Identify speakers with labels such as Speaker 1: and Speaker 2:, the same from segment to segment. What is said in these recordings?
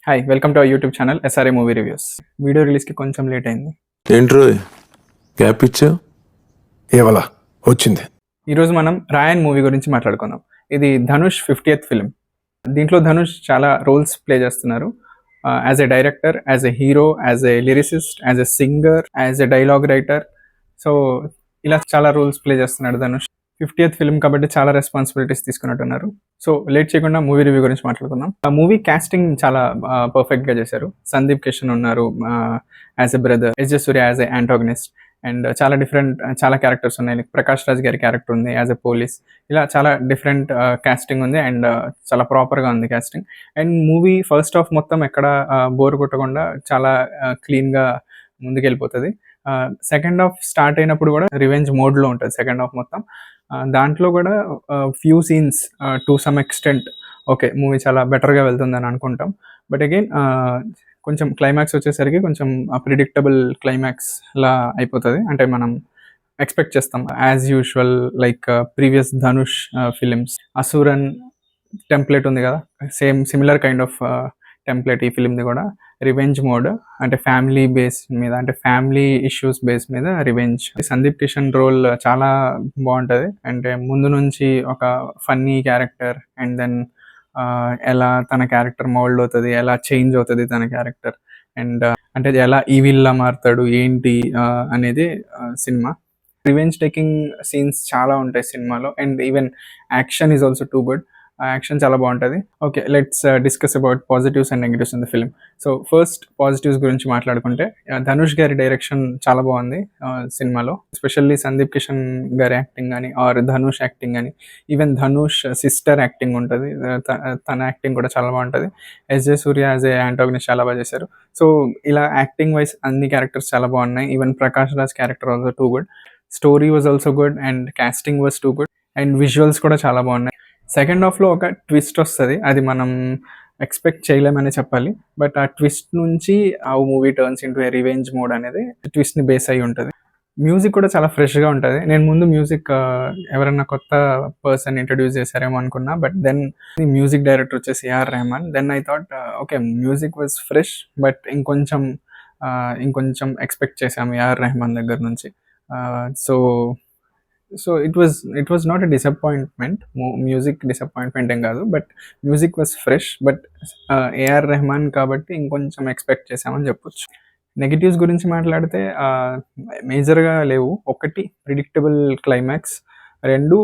Speaker 1: Hi welcome to our YouTube channel SRA movie reviews. Video రిలీజ్కి కొంచెం late అయింది.
Speaker 2: ఏంట్రో gap ఇచ్చా
Speaker 3: ఏవలా వచ్చింది.
Speaker 1: ఈరోజు మనం రాయన్ మూవీ గురించి మాట్లాడుకుందాం. ఇది ధనుష్ 50th ఫిలిం. దీంట్లో ధనుష్ చాలా రోల్స్ ప్లే చేస్తున్నారు. As a director, as a hero, as a lyricist, as a singer, as a dialogue writer. So ఇలా చాలా రోల్స్ ప్లే చేస్తున్నాడు ధనుష్. 50th ఫిలిం కాబట్టి చాలా రెస్పాన్సిబిలిటీస్ తీసుకున్నట్టున్నారు. సో లేట్ చేయకుండా మూవీ రివ్యూ గురించి మాట్లాడుకుందాం. ఆ మూవీ కాస్టింగ్ చాలా పర్ఫెక్ట్గా చేశారు. సందీప్ కిషన్ ఉన్నారు as a brother, S J. Suriya as a antagonist, and చాలా క్యారెక్టర్స్ ఉన్నాయి. లైక్ ప్రకాష్ రాజ్ గారి క్యారెక్టర్ ఉంది యాజ్ ఎ పోలీస్. ఇలా చాలా డిఫరెంట్ కాస్టింగ్ ఉంది అండ్ చాలా ప్రాపర్గా ఉంది casting. And movie first half మొత్తం ఎక్కడ బోర్ కొట్టకుండా చాలా క్లీన్గా ముందుకెళ్ళిపోతుంది. సెకండ్ హాఫ్ స్టార్ట్ అయినప్పుడు కూడా రివెంజ్ మోడ్లో ఉంటుంది సెకండ్ హాఫ్ మొత్తం. దాంట్లో కూడా few scenes to some extent okay movie చాలా బెటర్గా వెళ్తుందని అనుకుంటాం. బట్ అగైన్ కొంచెం క్లైమాక్స్ వచ్చేసరికి కొంచెం ప్రిడిక్టబుల్ క్లైమాక్స్ లా అయిపోతుంది. అంటే మనం ఎక్స్పెక్ట్ చేస్తాం as usual like previous Dhanush films. Asuran template ఉంది కదా, same similar kind of template ఈ ఫిలింది కూడా. రివెంజ్ మోడ్ అంటే ఫ్యామిలీ బేస్ మీద, అంటే ఫ్యామిలీ ఇష్యూస్ బేస్ మీద రివెంజ్. సందీప్ కిషన్ రోల్ చాలా బాగుంటుంది. అంటే ముందు నుంచి ఒక ఫన్నీ క్యారెక్టర్ అండ్ దెన్ ఎలా తన క్యారెక్టర్ మోల్డ్ అవుతుంది, ఎలా చేంజ్ అవుతుంది తన క్యారెక్టర్, అండ్ అంటే ఎలా ఈవిల్లా మారుతాడు ఏంటి అనేది సినిమా. రివెంజ్ టేకింగ్ సీన్స్ చాలా ఉంటాయి సినిమాలో and even action is also too good. Action చాలా బాగుంటుంది. Okay, let's discuss about positives and negatives in the film. So first positives గురించి మాట్లాడుకుంటే ధనుష్ గారి డైరెక్షన్ చాలా బాగుంది సినిమాలో. ఎస్పెషల్లీ సందీప్ కిషన్ గారి యాక్టింగ్ కానీ ఆర్ ధనుష్ యాక్టింగ్ కానీ, ఈవెన్ ధనుష్ సిస్టర్ యాక్టింగ్ ఉంటుంది, తన యాక్టింగ్ కూడా చాలా బాగుంటుంది. SJ. Suriya as a antagonist చాలా బాగా చేశారు. సో ఇలా యాక్టింగ్ వైజ్ అన్ని క్యారెక్టర్స్ చాలా బాగున్నాయి. Even Prakash Raj character also too good. Story was also good and casting was too good and visuals కూడా చాలా బాగున్నాయి. సెకండ్ హాఫ్లో ఒక ట్విస్ట్ వస్తుంది, అది మనం ఎక్స్పెక్ట్ చేయలేమని చెప్పాలి. బట్ ఆ ట్విస్ట్ నుంచి ఆ మూవీ టర్న్స్ ఇంటూ ఏ రివెంజ్ మోడ్ అనేది ట్విస్ట్ని బేస్ అయ్యి ఉంటుంది. మ్యూజిక్ కూడా చాలా ఫ్రెష్గా ఉంటుంది. నేను ముందు మ్యూజిక్ ఎవరైనా కొత్త పర్సన్ ఇంట్రడ్యూస్ చేశారేమో అనుకున్నా, బట్ దెన్ మ్యూజిక్ డైరెక్టర్ వచ్చేసి AR Rahman. Then I thought okay music was fresh, but ఇంకొంచెం ఎక్స్పెక్ట్ చేశాము ఏఆర్ రెహమాన్ దగ్గర నుంచి. So it was not a disappointment. Music disappointment ఏం కాదు, but music was fresh. But AR Rahman కాబట్టి ఇంకొంచెం ఎక్స్పెక్ట్ చేసామని చెప్పొచ్చు. నెగిటివ్స్ గురించి మాట్లాడితే మేజర్గా లేవు. ఒకటి ప్రిడిక్టబుల్ క్లైమాక్స్, రెండు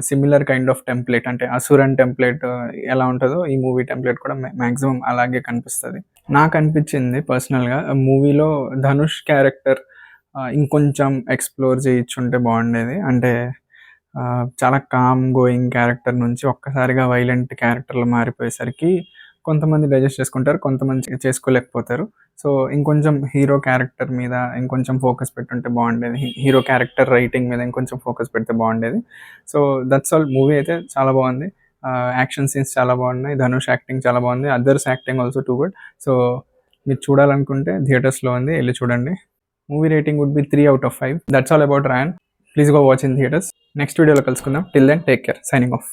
Speaker 1: సిమిలర్ కైండ్ ఆఫ్ టెంప్లెట్. అంటే అసురన్ టెంప్లెట్ ఎలా ఉంటుందో ఈ మూవీ టెంప్లెట్ కూడా మ్యాక్సిమం అలాగే కనిపిస్తుంది. నాకు అనిపించింది పర్సనల్గా మూవీలో ధనుష్ క్యారెక్టర్ ఇంకొంచెం ఎక్స్ప్లోర్ చేయించుంటే బాగుండేది. అంటే చాలా కామ్ గోయింగ్ క్యారెక్టర్ నుంచి ఒక్కసారిగా వైలెంట్ క్యారెక్టర్లు మారిపోయేసరికి కొంతమంది డైజెస్ట్ చేసుకుంటారు, కొంతమంది చేసుకోలేకపోతారు. సో ఇంకొంచెం హీరో క్యారెక్టర్ మీద ఇంకొంచెం ఫోకస్ పెట్టుంటే బాగుండేది. హీరో క్యారెక్టర్ రైటింగ్ మీద ఇంకొంచెం ఫోకస్ పెడితే బాగుండేది. So that's all. మూవీ అయితే చాలా బాగుంది. యాక్షన్ సీన్స్ చాలా బాగున్నాయి, ధనుష్ యాక్టింగ్ చాలా బాగుంది, others acting also too good. So మీరు చూడాలనుకుంటే థియేటర్స్లో ఉంది, వెళ్ళి చూడండి. Movie rating would be 3 out of 5. That's all about Ryan. Please go watch in theaters. Next video lo kalusukundaam. Till then, take care. Signing off.